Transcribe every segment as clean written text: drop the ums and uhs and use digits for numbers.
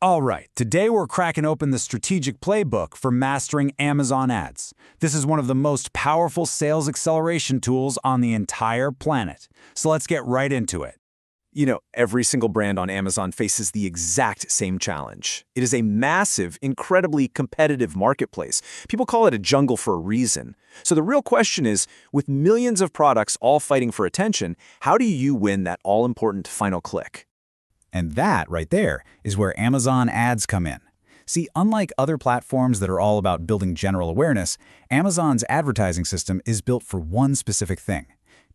All right, today we're cracking open the strategic playbook for mastering Amazon ads. This is one of the most powerful sales acceleration tools on the entire planet. So let's get right into it. Every single brand on Amazon faces the exact same challenge. It is a massive, incredibly competitive marketplace. People call it a jungle for a reason. So the real question is, with millions of products all fighting for attention, how do you win that all-important final click? And that, right there, is where Amazon ads come in. See, unlike other platforms that are all about building general awareness, Amazon's advertising system is built for one specific thing: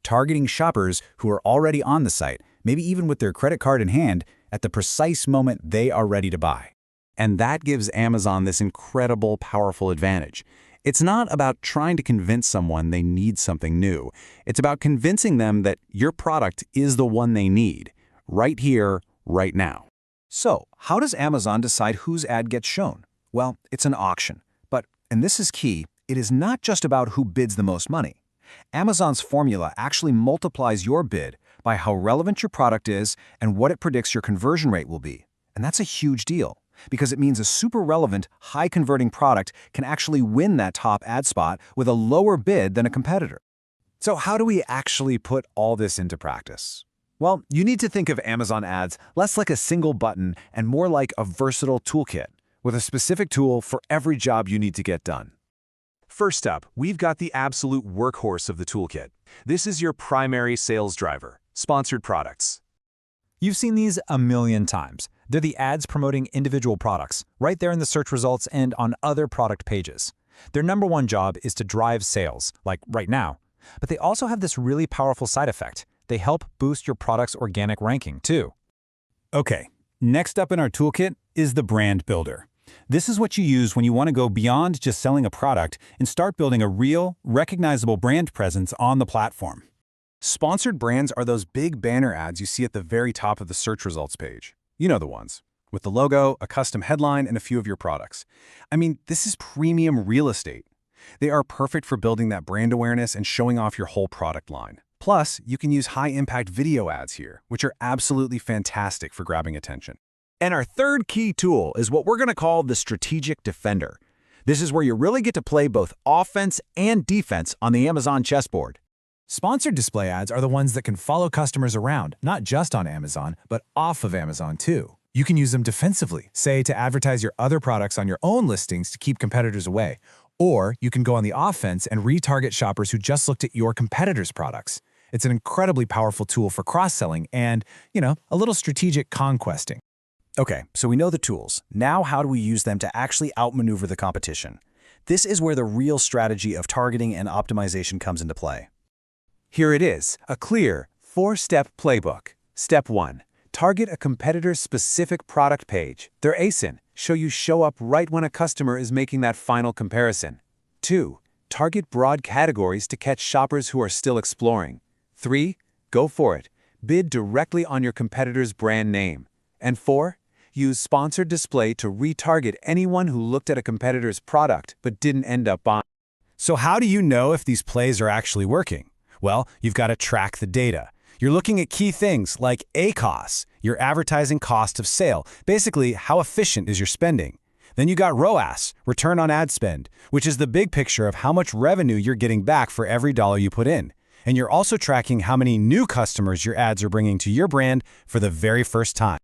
targeting shoppers who are already on the site, maybe even with their credit card in hand, at the precise moment they are ready to buy. And that gives Amazon this incredible, powerful advantage. It's not about trying to convince someone they need something new. It's about convincing them that your product is the one they need, right here, right now. So, how does Amazon decide whose ad gets shown? Well, it's an auction. But, and this is key, it is not just about who bids the most money. Amazon's formula actually multiplies your bid by how relevant your product is and what it predicts your conversion rate will be. And that's a huge deal, because it means a super relevant, high-converting product can actually win that top ad spot with a lower bid than a competitor. So how do we actually put all this into practice? Well, you need to think of Amazon ads less like a single button and more like a versatile toolkit, with a specific tool for every job you need to get done. First up, we've got the absolute workhorse of the toolkit. This is your primary sales driver: sponsored products. You've seen these a million times. They're the ads promoting individual products, right there in the search results and on other product pages. Their number one job is to drive sales, like right now. But they also have this really powerful side effect. They help boost your product's organic ranking, too. Okay, next up in our toolkit is the brand builder. This is what you use when you want to go beyond just selling a product and start building a real, recognizable brand presence on the platform. Sponsored brands are those big banner ads you see at the very top of the search results page. You know the ones, with the logo, a custom headline, and a few of your products. I mean, this is premium real estate. They are perfect for building that brand awareness and showing off your whole product line. Plus, you can use high-impact video ads here, which are absolutely fantastic for grabbing attention. And our third key tool is what we're going to call the strategic defender. This is where you really get to play both offense and defense on the Amazon chessboard. Sponsored display ads are the ones that can follow customers around, not just on Amazon, but off of Amazon too. You can use them defensively, say to advertise your other products on your own listings to keep competitors away. Or you can go on the offense and retarget shoppers who just looked at your competitors' products. It's an incredibly powerful tool for cross-selling and, a little strategic conquesting. Okay, so we know the tools. Now how do we use them to actually outmaneuver the competition? This is where the real strategy of targeting and optimization comes into play. Here it is, a clear, 4-step playbook. Step 1. Target a competitor's specific product page, their ASIN, so you show up right when a customer is making that final comparison. 2. Target broad categories to catch shoppers who are still exploring. 3. Go for it. Bid directly on your competitor's brand name. And 4. Use sponsored display to retarget anyone who looked at a competitor's product but didn't end up buying. So how do you know if these plays are actually working? Well, you've got to track the data. You're looking at key things like ACoS, your advertising cost of sale, basically how efficient is your spending. Then you got ROAS, return on ad spend, which is the big picture of how much revenue you're getting back for every dollar you put in. And you're also tracking how many new customers your ads are bringing to your brand for the very first time.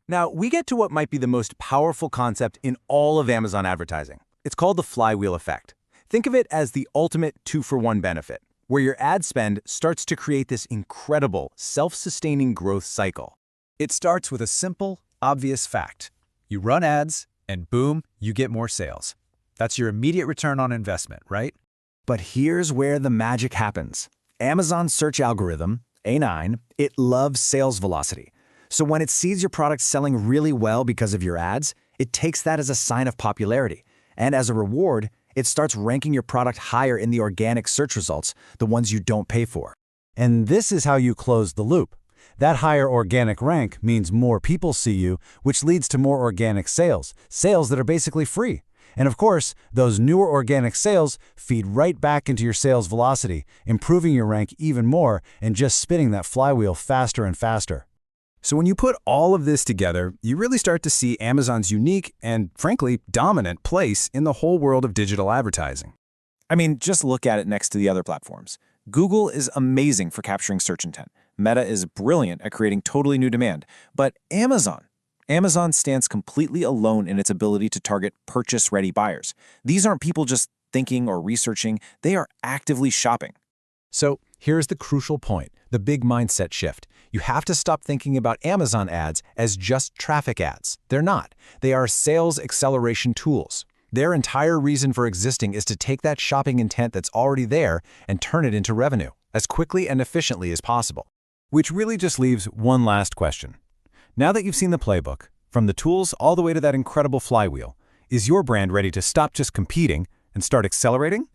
Now, we get to what might be the most powerful concept in all of Amazon advertising. It's called the flywheel effect. Think of it as the ultimate 2-for-1 benefit, where your ad spend starts to create this incredible, self-sustaining growth cycle. It starts with a simple, obvious fact. You run ads, and boom, you get more sales. That's your immediate return on investment, right? But here's where the magic happens. Amazon's search algorithm, A9, it loves sales velocity. So when it sees your product selling really well because of your ads, it takes that as a sign of popularity. And as a reward, it starts ranking your product higher in the organic search results, the ones you don't pay for. And this is how you close the loop. That higher organic rank means more people see you, which leads to more organic sales, sales that are basically free. And of course, those newer organic sales feed right back into your sales velocity, improving your rank even more and just spinning that flywheel faster and faster. So when you put all of this together, you really start to see Amazon's unique and, frankly, dominant place in the whole world of digital advertising. I mean, just look at it next to the other platforms. Google is amazing for capturing search intent. Meta is brilliant at creating totally new demand. But Amazon stands completely alone in its ability to target purchase-ready buyers. These aren't people just thinking or researching. They are actively shopping. So here's the crucial point, the big mindset shift. You have to stop thinking about Amazon ads as just traffic ads. They're not. They are sales acceleration tools. Their entire reason for existing is to take that shopping intent that's already there and turn it into revenue as quickly and efficiently as possible. Which really just leaves one last question. Now that you've seen the playbook, from the tools all the way to that incredible flywheel, is your brand ready to stop just competing and start accelerating?